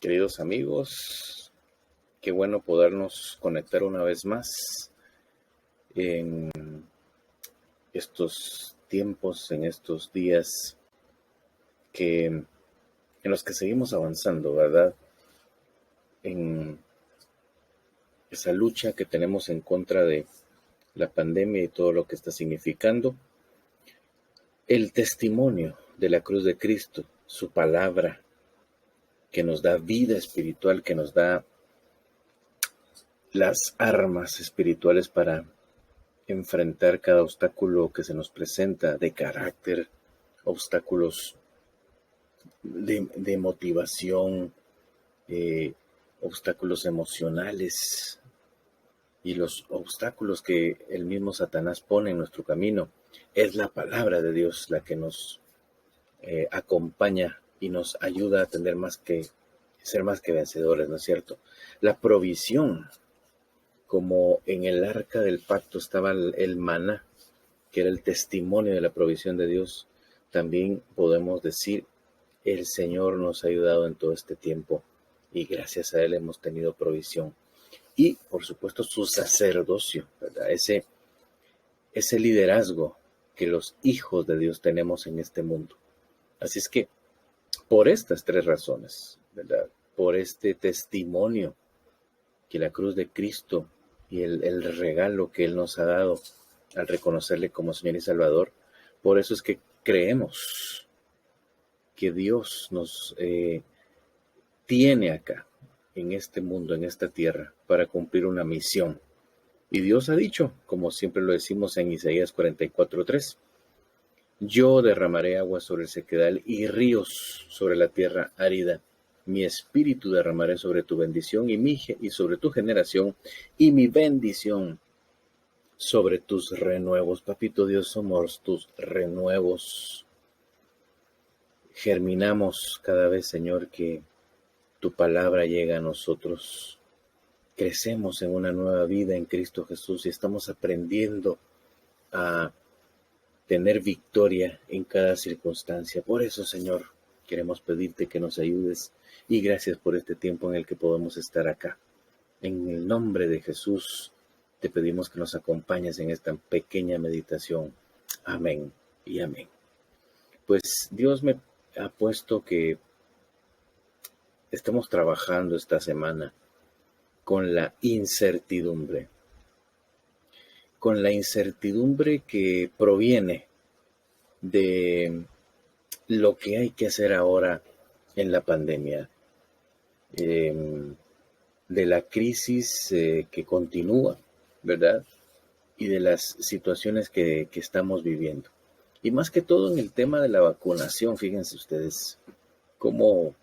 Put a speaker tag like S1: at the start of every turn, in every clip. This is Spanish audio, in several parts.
S1: Queridos amigos, qué bueno podernos conectar una vez más en estos tiempos, en estos días en los que seguimos avanzando, ¿verdad? En esa lucha que tenemos en contra de la pandemia y todo lo que está significando. El testimonio de la cruz de Cristo, su palabra, que nos da vida espiritual, que nos da las armas espirituales para enfrentar cada obstáculo que se nos presenta de carácter, obstáculos de motivación, obstáculos emocionales y los obstáculos que el mismo Satanás pone en nuestro camino. Es la palabra de Dios la que nos acompaña y nos ayuda a tener ser más que vencedores, ¿no es cierto? La provisión, como en el arca del pacto estaba el maná, que era el testimonio de la provisión de Dios, también podemos decir, el Señor nos ha ayudado en todo este tiempo y gracias a Él hemos tenido provisión. Y, por supuesto, su sacerdocio, ¿verdad? Ese liderazgo que los hijos de Dios tenemos en este mundo. Así es que, por estas tres razones, ¿verdad? Por este testimonio que la cruz de Cristo y el regalo que Él nos ha dado al reconocerle como Señor y Salvador, por eso es que creemos que Dios nos tiene acá, en este mundo, en esta tierra, para cumplir una misión. Y Dios ha dicho, como siempre lo decimos en Isaías 44:3, yo derramaré agua sobre el sequedal y ríos sobre la tierra árida. Mi espíritu derramaré sobre tu bendición y sobre tu generación, y mi bendición sobre tus renuevos. Papito Dios, somos tus renuevos. Germinamos cada vez, Señor, que tu palabra llega a nosotros. Crecemos en una nueva vida en Cristo Jesús y estamos aprendiendo a tener victoria en cada circunstancia. Por eso, Señor, queremos pedirte que nos ayudes y gracias por este tiempo en el que podemos estar acá. En el nombre de Jesús, te pedimos que nos acompañes en esta pequeña meditación. Amén y amén. Pues Dios me ha puesto que estamos trabajando esta semana con la incertidumbre. Con la incertidumbre que proviene de lo que hay que hacer ahora en la pandemia, de la crisis que continúa, ¿verdad? Y de las situaciones que estamos viviendo. Y más que todo en el tema de la vacunación, fíjense ustedes cómo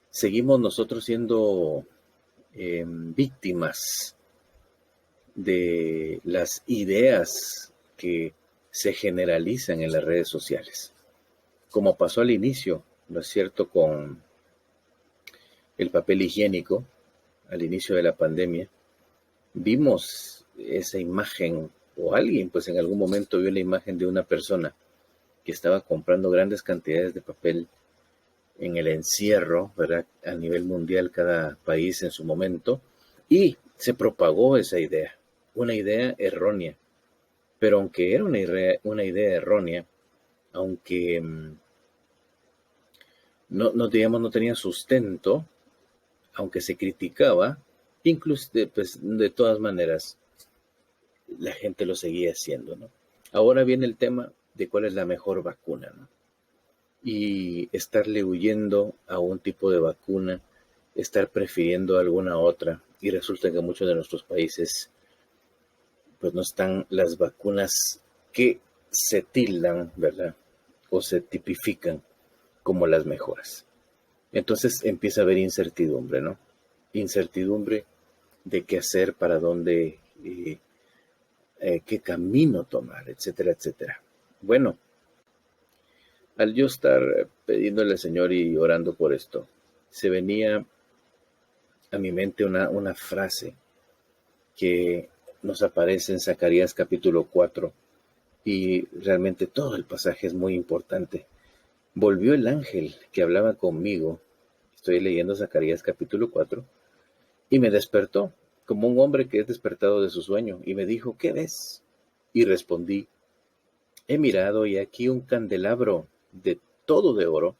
S1: seguimos nosotros siendo víctimas de las ideas que se generalizan en las redes sociales. Como pasó al inicio, ¿no es cierto?, con el papel higiénico, al inicio de la pandemia, vimos esa imagen, o alguien pues en algún momento vio la imagen de una persona que estaba comprando grandes cantidades de papel en el encierro, ¿verdad?, a nivel mundial, cada país en su momento, y se propagó esa idea, una idea errónea. Pero aunque era una idea errónea, aunque no tenía sustento, aunque se criticaba, incluso pues, de todas maneras, la gente lo seguía haciendo, ¿no? Ahora viene el tema de cuál es la mejor vacuna, ¿no? Y estarle huyendo a un tipo de vacuna, estar prefiriendo alguna otra, y resulta que muchos de nuestros países pues no están las vacunas que se tildan, ¿verdad?, o se tipifican como las mejores. Entonces empieza a haber incertidumbre, ¿no? Incertidumbre de qué hacer, para dónde, qué camino tomar, etcétera, etcétera. Bueno, al yo estar pidiéndole al Señor y orando por esto, se venía a mi mente una frase que nos aparece en Zacarías capítulo 4, y realmente todo el pasaje es muy importante. Volvió el ángel que hablaba conmigo Estoy leyendo Zacarías capítulo 4 y me despertó como un hombre que es despertado de su sueño y me dijo, ¿qué ves? Y respondí, he mirado y aquí un candelabro de todo de oro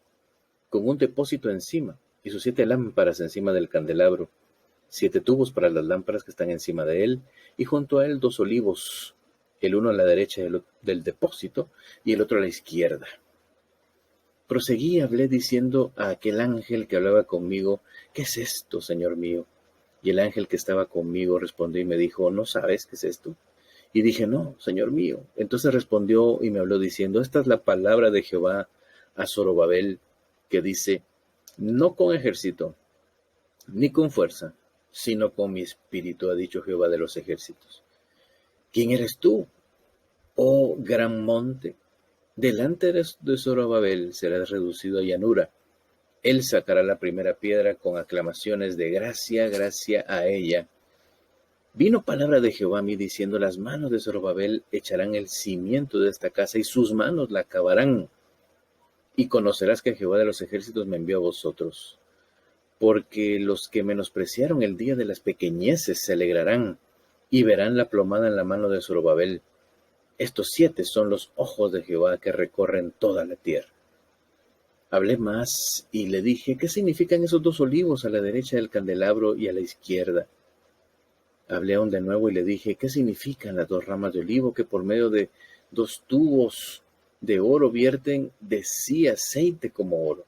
S1: con un depósito encima y sus 7 lámparas encima del candelabro, 7 tubos para las lámparas que están encima de él y junto a él 2 olivos, el uno a la derecha del depósito y el otro a la izquierda. Proseguí y hablé diciendo a aquel ángel que hablaba conmigo, ¿qué es esto, Señor mío? Y el ángel que estaba conmigo respondió y me dijo, ¿no sabes qué es esto? Y dije, no, Señor mío. Entonces respondió y me habló diciendo, esta es la palabra de Jehová a Zorobabel, que dice, no con ejército, ni con fuerza, sino con mi espíritu, ha dicho Jehová de los ejércitos. ¿Quién eres tú, oh gran monte? Delante de Zorobabel serás reducido a llanura. Él sacará la primera piedra con aclamaciones de gracia, gracia a ella. Vino palabra de Jehová a mí diciendo, las manos de Zorobabel echarán el cimiento de esta casa y sus manos la acabarán. Y conocerás que Jehová de los ejércitos me envió a vosotros. Porque los que menospreciaron el día de las pequeñeces se alegrarán y verán la plomada en la mano de Zorobabel. Estos 7 son los ojos de Jehová que recorren toda la tierra. Hablé más y le dije, ¿qué significan esos 2 olivos a la derecha del candelabro y a la izquierda? Hablé aún de nuevo y le dije, ¿qué significan las 2 ramas de olivo que por medio de 2 tubos de oro vierten de sí aceite como oro?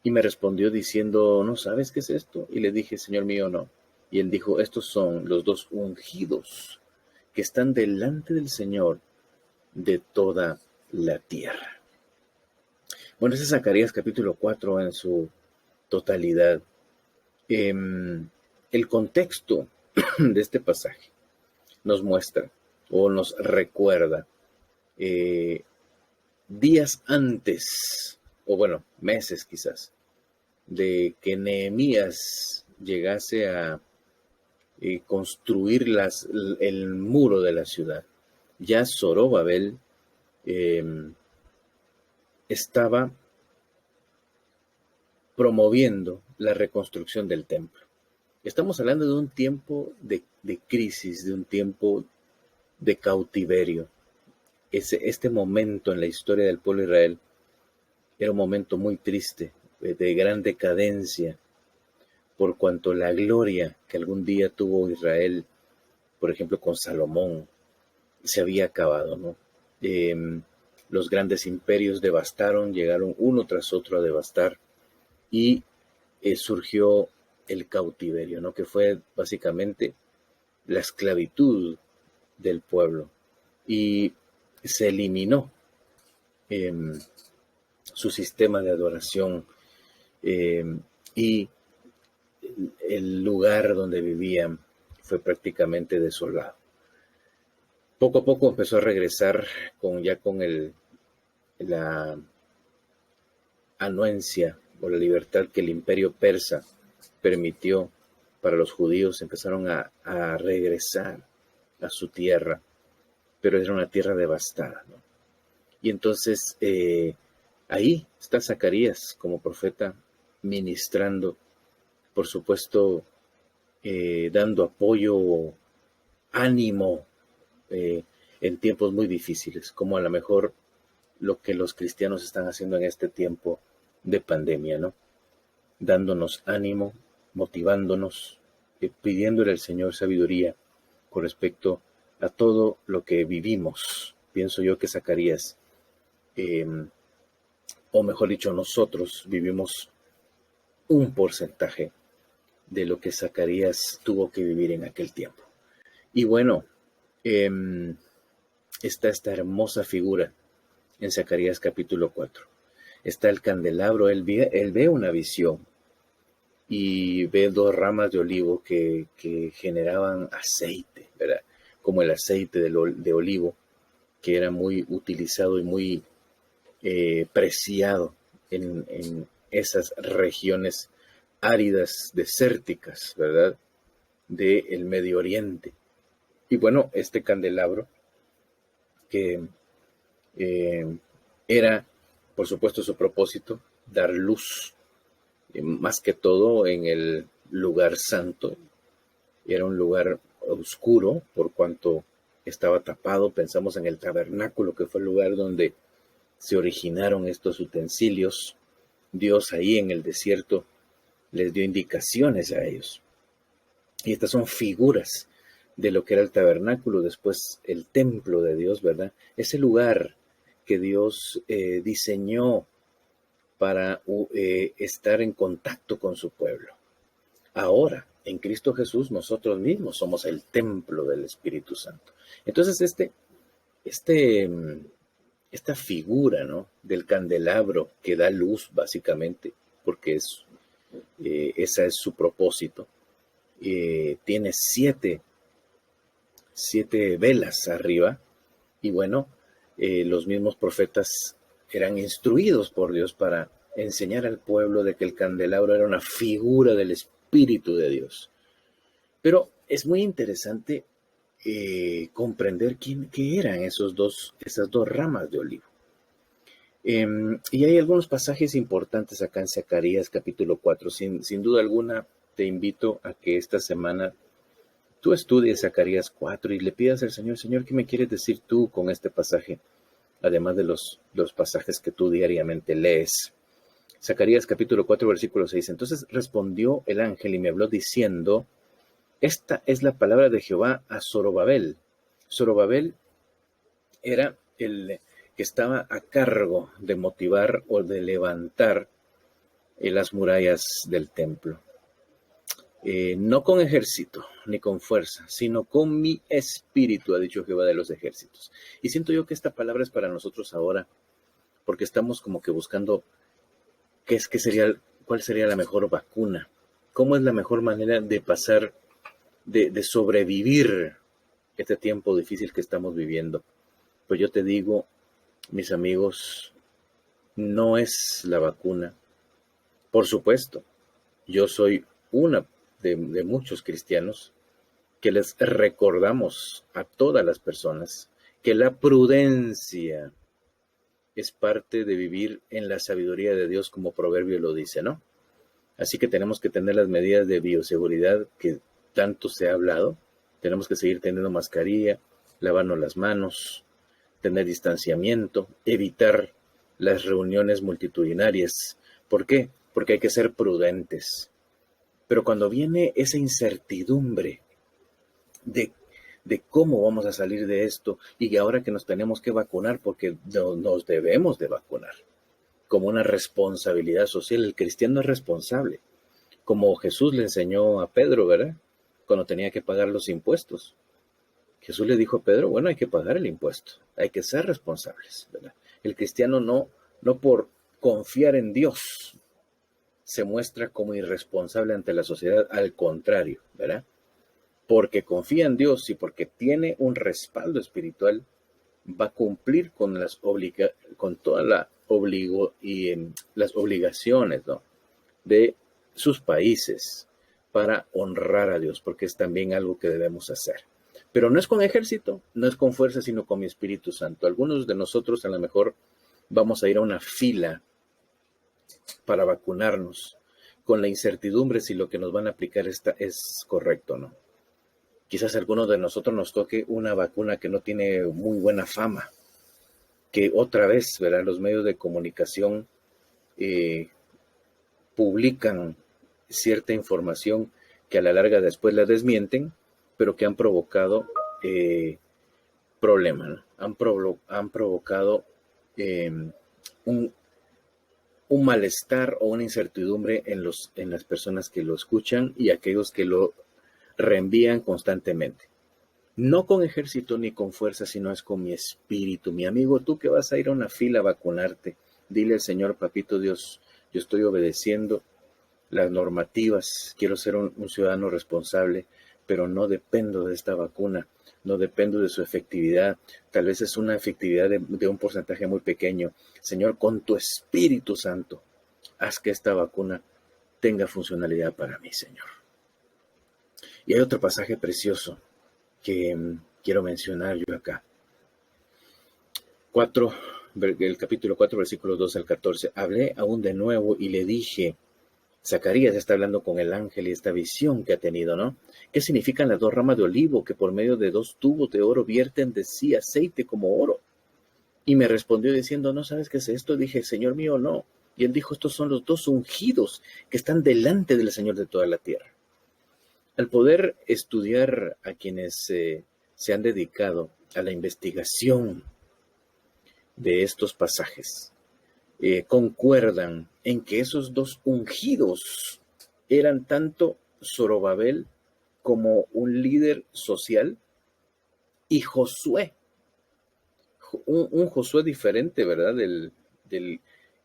S1: Y me respondió diciendo, ¿no sabes qué es esto? Y le dije, Señor mío, no. Y él dijo, estos son los 2 ungidos que están delante del Señor de toda la tierra. Bueno, ese es Zacarías capítulo 4 en su totalidad. El contexto de este pasaje nos muestra o nos recuerda días antes, o bueno, meses quizás, de que Nehemías llegase a construir el muro de la ciudad. Ya Zorobabel estaba promoviendo la reconstrucción del templo. Estamos hablando de un tiempo de crisis, de un tiempo de cautiverio. Este momento en la historia del pueblo de Israel era un momento muy triste, de gran decadencia, por cuanto la gloria que algún día tuvo Israel, por ejemplo con Salomón, se había acabado, ¿no? Los grandes imperios devastaron, llegaron uno tras otro a devastar y surgió el cautiverio, ¿no? Que fue básicamente la esclavitud del pueblo y se eliminó su sistema de adoración y el lugar donde vivían fue prácticamente desolado. Poco a poco empezó a regresar con la anuencia o la libertad que el imperio persa permitió para los judíos. Empezaron a regresar a su tierra, pero era una tierra devastada, ¿no? Y entonces ahí está Zacarías como profeta ministrando, por supuesto, dando apoyo, ánimo en tiempos muy difíciles, como a lo mejor lo que los cristianos están haciendo en este tiempo de pandemia, ¿no? Dándonos ánimo, motivándonos, pidiéndole al Señor sabiduría con respecto a todo lo que vivimos. Pienso yo que Zacarías, o mejor dicho, nosotros vivimos un porcentaje de lo que Zacarías tuvo que vivir en aquel tiempo. Y bueno, está esta hermosa figura en Zacarías capítulo 4. Está el candelabro, él ve una visión y ve 2 ramas de olivo que generaban aceite, ¿verdad? Como el aceite de olivo, que era muy utilizado y muy preciado en esas regiones áridas, desérticas, ¿verdad? Del Medio Oriente. Y bueno, este candelabro que era, por supuesto, su propósito, dar luz más que todo en el lugar santo. Era un lugar oscuro por cuanto estaba tapado. Pensamos en el tabernáculo, que fue el lugar donde se originaron estos utensilios. Dios ahí en el desierto les dio indicaciones a ellos. Y estas son figuras de lo que era el tabernáculo, después el templo de Dios, ¿verdad? Ese lugar que Dios diseñó para estar en contacto con su pueblo. Ahora, en Cristo Jesús, nosotros mismos somos el templo del Espíritu Santo. Entonces, esta figura, ¿no?, del candelabro que da luz, básicamente, porque esa es su propósito, tiene siete velas arriba, y bueno, los mismos profetas eran instruidos por Dios para enseñar al pueblo de que el candelabro era una figura del Espíritu de Dios. Pero es muy interesante comprender qué eran esas dos ramas de olivo. Y hay algunos pasajes importantes acá en Zacarías capítulo 4. Sin duda alguna, te invito a que esta semana tú estudies Zacarías 4 y le pidas al Señor, Señor, ¿qué me quieres decir tú con este pasaje? Además de los pasajes que tú diariamente lees. Zacarías capítulo 4, versículo 6. Entonces respondió el ángel y me habló diciendo, esta es la palabra de Jehová a Zorobabel. Zorobabel era el que estaba a cargo de motivar o de levantar las murallas del templo. No con ejército ni con fuerza, sino con mi espíritu, ha dicho Jehová de los ejércitos. Y siento yo que esta palabra es para nosotros ahora, porque estamos como que buscando cuál sería la mejor vacuna, cómo es la mejor manera de pasar, de sobrevivir este tiempo difícil que estamos viviendo. Pues yo te digo, mis amigos, no es la vacuna. Por supuesto, yo soy una de muchos cristianos que les recordamos a todas las personas que la prudencia es parte de vivir en la sabiduría de Dios, como Proverbio lo dice, ¿no? Así que tenemos que tener las medidas de bioseguridad que tanto se ha hablado. Tenemos que seguir teniendo mascarilla, lavarnos las manos, tener distanciamiento, evitar las reuniones multitudinarias. ¿Por qué? Porque hay que ser prudentes. Pero cuando viene esa incertidumbre de cómo vamos a salir de esto y ahora que nos tenemos que vacunar, porque nos debemos de vacunar, como una responsabilidad social. El cristiano es responsable, como Jesús le enseñó a Pedro, ¿verdad? Cuando tenía que pagar los impuestos. Jesús le dijo a Pedro, bueno, hay que pagar el impuesto, hay que ser responsables, ¿verdad? El cristiano no por confiar en Dios se muestra como irresponsable ante la sociedad, al contrario, ¿verdad? Porque confía en Dios y porque tiene un respaldo espiritual, va a cumplir con todas las obligaciones, ¿no?, de sus países para honrar a Dios, porque es también algo que debemos hacer. Pero no es con ejército, no es con fuerza, sino con mi Espíritu Santo. Algunos de nosotros a lo mejor vamos a ir a una fila para vacunarnos, con la incertidumbre si lo que nos van a aplicar es correcto o no. Quizás a algunos de nosotros nos toque una vacuna que no tiene muy buena fama, que otra vez, ¿verdad?, los medios de comunicación publican cierta información que a la larga después la desmienten, pero que han provocado problemas, ¿no? Han provocado un malestar o una incertidumbre en las personas que lo escuchan y aquellos que lo reenvían constantemente. No con ejército ni con fuerza, sino es con mi espíritu. Mi amigo, tú que vas a ir a una fila a vacunarte, dile al Señor, papito Dios, yo estoy obedeciendo las normativas, quiero ser un ciudadano responsable, pero no dependo de esta vacuna, no dependo de su efectividad. Tal vez es una efectividad de un porcentaje muy pequeño. Señor, con tu Espíritu Santo, haz que esta vacuna tenga funcionalidad para mí, Señor. Y hay otro pasaje precioso que quiero mencionar yo acá. El capítulo 4, versículos 2 al 14. Hablé aún de nuevo y le dije, Zacarías está hablando con el ángel y esta visión que ha tenido, ¿no? ¿Qué significan las dos ramas de olivo que por medio de dos tubos de oro vierten de sí aceite como oro? Y me respondió diciendo, ¿no sabes qué es esto? Dije, Señor mío, no. Y él dijo, estos son los dos ungidos que están delante del Señor de toda la tierra. Al poder estudiar a quienes se han dedicado a la investigación de estos pasajes, concuerdan en que esos dos ungidos eran tanto Zorobabel como un líder social y Josué, un Josué diferente, ¿verdad? Del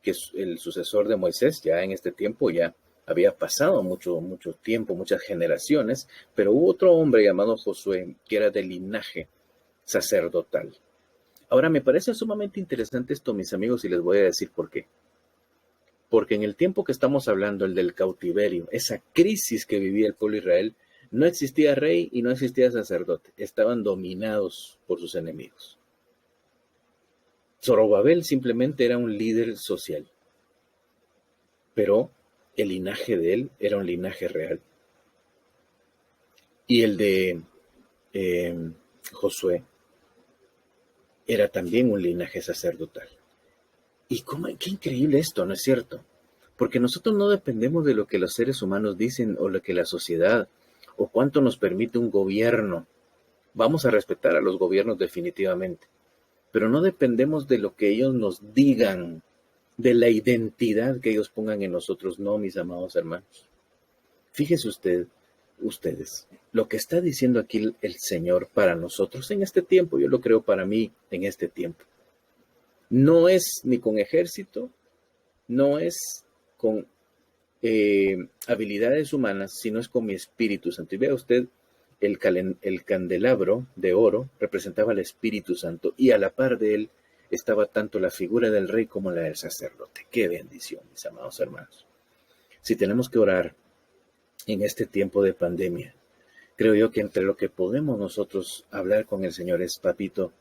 S1: que es el sucesor de Moisés, ya en este tiempo ya había pasado mucho tiempo, muchas generaciones, pero hubo otro hombre llamado Josué que era del linaje sacerdotal. Ahora, me parece sumamente interesante esto, mis amigos, y les voy a decir por qué. Porque en el tiempo que estamos hablando, el del cautiverio, esa crisis que vivía el pueblo de Israel, no existía rey y no existía sacerdote. Estaban dominados por sus enemigos. Zorobabel simplemente era un líder social, pero el linaje de él era un linaje real. Y el de Josué era también un linaje sacerdotal. Y qué increíble esto, ¿no es cierto? Porque nosotros no dependemos de lo que los seres humanos dicen o lo que la sociedad o cuánto nos permite un gobierno. Vamos a respetar a los gobiernos definitivamente, pero no dependemos de lo que ellos nos digan, de la identidad que ellos pongan en nosotros, no, mis amados hermanos. Fíjese ustedes, lo que está diciendo aquí el Señor para nosotros en este tiempo, yo lo creo para mí en este tiempo. No es ni con ejército, no es con habilidades humanas, sino es con mi Espíritu Santo. Y vea usted, el candelabro de oro representaba al Espíritu Santo y a la par de él estaba tanto la figura del rey como la del sacerdote. ¡Qué bendición, mis amados hermanos! Si tenemos que orar en este tiempo de pandemia, creo yo que entre lo que podemos nosotros hablar con el Señor es, papito,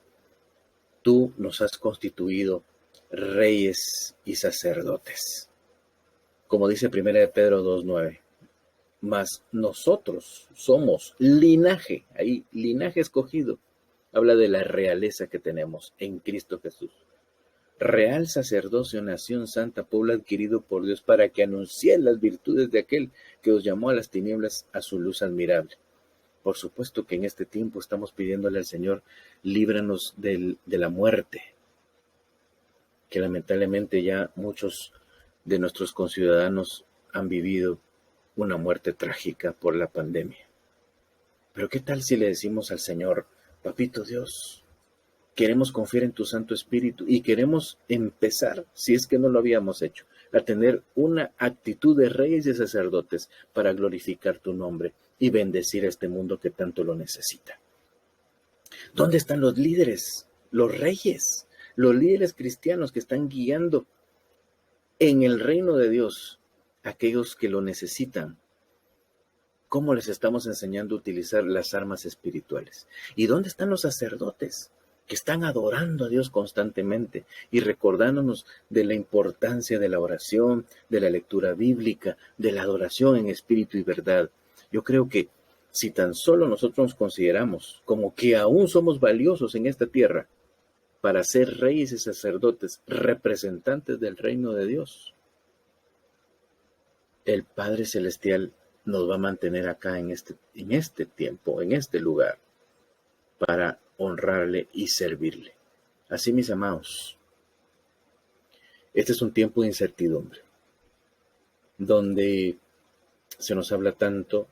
S1: tú nos has constituido reyes y sacerdotes. Como dice 1 Pedro 2:9, mas nosotros somos linaje, ahí linaje escogido, habla de la realeza que tenemos en Cristo Jesús. Real sacerdocio, nación santa, pueblo adquirido por Dios para que anuncien las virtudes de aquel que os llamó a las tinieblas a su luz admirable. Por supuesto que en este tiempo estamos pidiéndole al Señor, líbranos de la muerte, que lamentablemente ya muchos de nuestros conciudadanos han vivido una muerte trágica por la pandemia. Pero ¿qué tal si le decimos al Señor, papito Dios, queremos confiar en tu Santo Espíritu y queremos empezar, si es que no lo habíamos hecho, a tener una actitud de reyes y sacerdotes para glorificar tu nombre y bendecir a este mundo que tanto lo necesita? ¿Dónde están los líderes, los reyes, los líderes cristianos que están guiando en el reino de Dios a aquellos que lo necesitan? ¿Cómo les estamos enseñando a utilizar las armas espirituales? ¿Y dónde están los sacerdotes que están adorando a Dios constantemente y recordándonos de la importancia de la oración, de la lectura bíblica, de la adoración en espíritu y verdad? Yo creo que si tan solo nosotros nos consideramos como que aún somos valiosos en esta tierra para ser reyes y sacerdotes, representantes del reino de Dios, el Padre Celestial nos va a mantener acá en este tiempo, en este lugar, para honrarle y servirle. Así, mis amados, este es un tiempo de incertidumbre, donde se nos habla tanto,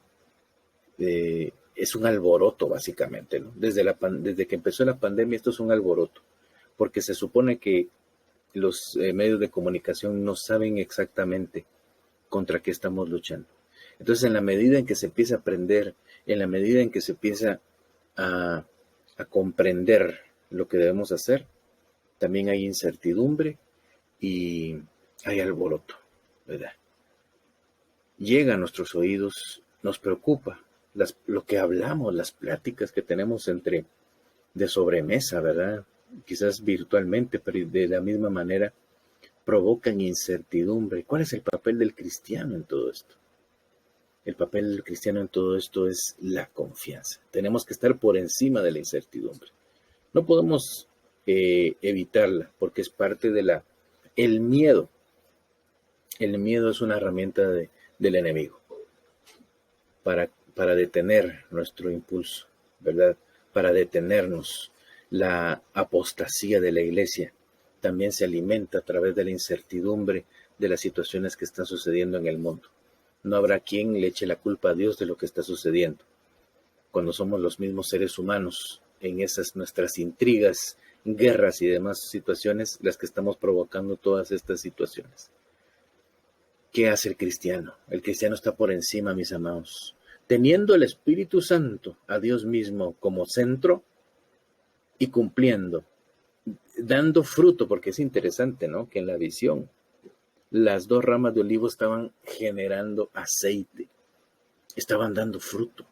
S1: es un alboroto básicamente, ¿no? Desde que empezó la pandemia esto es un alboroto, porque se supone que los medios de comunicación no saben exactamente contra qué estamos luchando. Entonces, en la medida en que se empieza a aprender, en la medida en que se empieza a comprender lo que debemos hacer, también hay incertidumbre y hay alboroto, ¿verdad? Llega a nuestros oídos, nos preocupa lo que hablamos, las pláticas que tenemos de sobremesa, ¿verdad? Quizás virtualmente, pero de la misma manera provocan incertidumbre. ¿Cuál es el papel del cristiano en todo esto? El papel del cristiano en todo esto es la confianza. Tenemos que estar por encima de la incertidumbre. No podemos evitarla porque es parte de el miedo. El miedo es una herramienta del enemigo para detener nuestro impulso, ¿verdad? Para detenernos. La apostasía de la iglesia también se alimenta a través de la incertidumbre de las situaciones que están sucediendo en el mundo. No habrá quien le eche la culpa a Dios de lo que está sucediendo, cuando somos los mismos seres humanos en esas nuestras intrigas, guerras y demás situaciones las que estamos provocando todas estas situaciones. ¿Qué hace el cristiano? El cristiano está por encima, mis amados. Teniendo el Espíritu Santo, a Dios mismo como centro y cumpliendo, dando fruto, porque es interesante, ¿no? Que en la visión las 2 ramas de olivo estaban generando aceite, estaban dando fruto.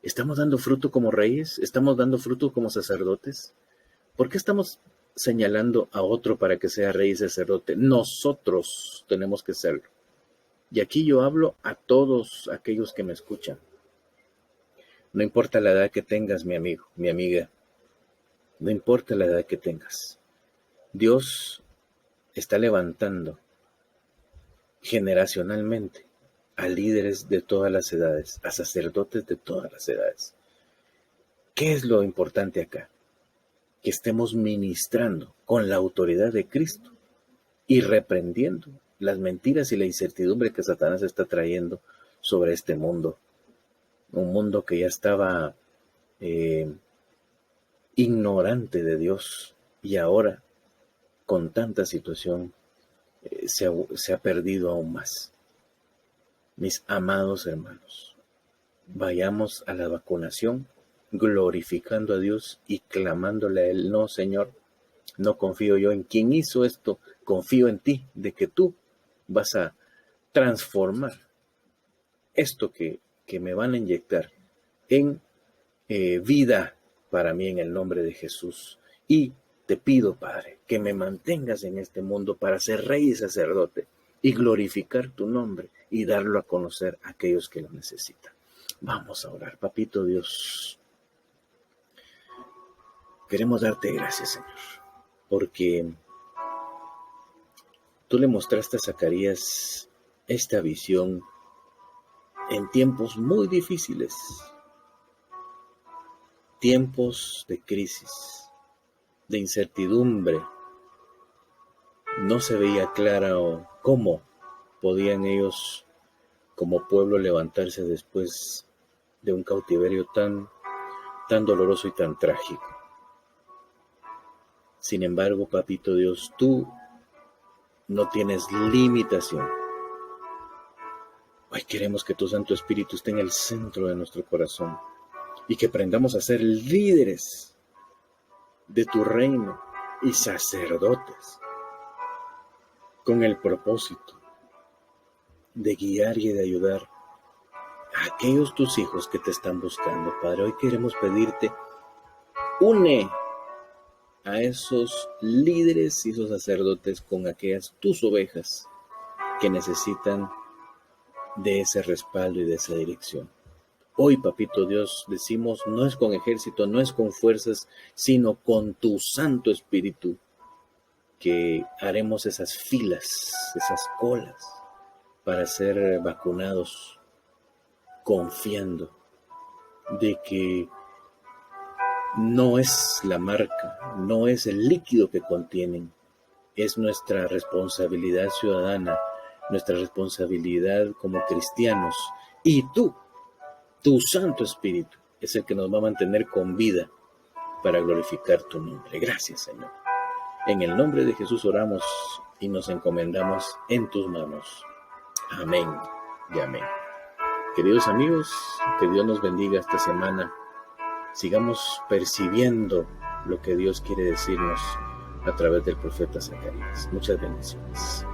S1: ¿Estamos dando fruto como reyes? ¿Estamos dando fruto como sacerdotes? ¿Por qué estamos señalando a otro para que sea rey y sacerdote? Nosotros tenemos que serlo. Y aquí yo hablo a todos aquellos que me escuchan. No importa la edad que tengas, mi amigo, mi amiga. No importa la edad que tengas. Dios está levantando generacionalmente a líderes de todas las edades, a sacerdotes de todas las edades. ¿Qué es lo importante acá? Que estemos ministrando con la autoridad de Cristo y reprendiendo las mentiras y la incertidumbre que Satanás está trayendo sobre este mundo. Un mundo que ya estaba ignorante de Dios y ahora con tanta situación se ha perdido aún más. Mis amados hermanos, vayamos a la vacunación glorificando a Dios y clamándole a Él. No, Señor, no confío yo en quien hizo esto, confío en ti, de que tú vas a transformar esto que me van a inyectar en vida para mí en el nombre de Jesús. Y te pido, Padre, que me mantengas en este mundo para ser rey y sacerdote y glorificar tu nombre y darlo a conocer a aquellos que lo necesitan. Vamos a orar. Papito Dios, queremos darte gracias, Señor, porque tú le mostraste a Zacarías esta visión en tiempos muy difíciles, tiempos de crisis, de incertidumbre. No se veía clara o cómo podían ellos como pueblo levantarse después de un cautiverio tan doloroso y tan trágico. Sin embargo, Papito Dios, tú no tienes limitación. Hoy queremos que tu Santo Espíritu esté en el centro de nuestro corazón y que aprendamos a ser líderes de tu reino y sacerdotes con el propósito de guiar y de ayudar a aquellos tus hijos que te están buscando. Padre, hoy queremos pedirte, une a esos líderes y esos sacerdotes con aquellas tus ovejas que necesitan de ese respaldo y de esa dirección. Hoy, Papito Dios, decimos, no es con ejército, no es con fuerzas, sino con tu Santo Espíritu, que haremos esas filas, esas colas, para ser vacunados, confiando de que no es la marca, no es el líquido que contienen, es nuestra responsabilidad ciudadana, nuestra responsabilidad como cristianos. Y tú, tu Santo Espíritu, es el que nos va a mantener con vida para glorificar tu nombre. Gracias, Señor. En el nombre de Jesús oramos y nos encomendamos en tus manos. Amén y amén. Queridos amigos, que Dios nos bendiga esta semana. Sigamos percibiendo lo que Dios quiere decirnos a través del profeta Zacarías. Muchas bendiciones.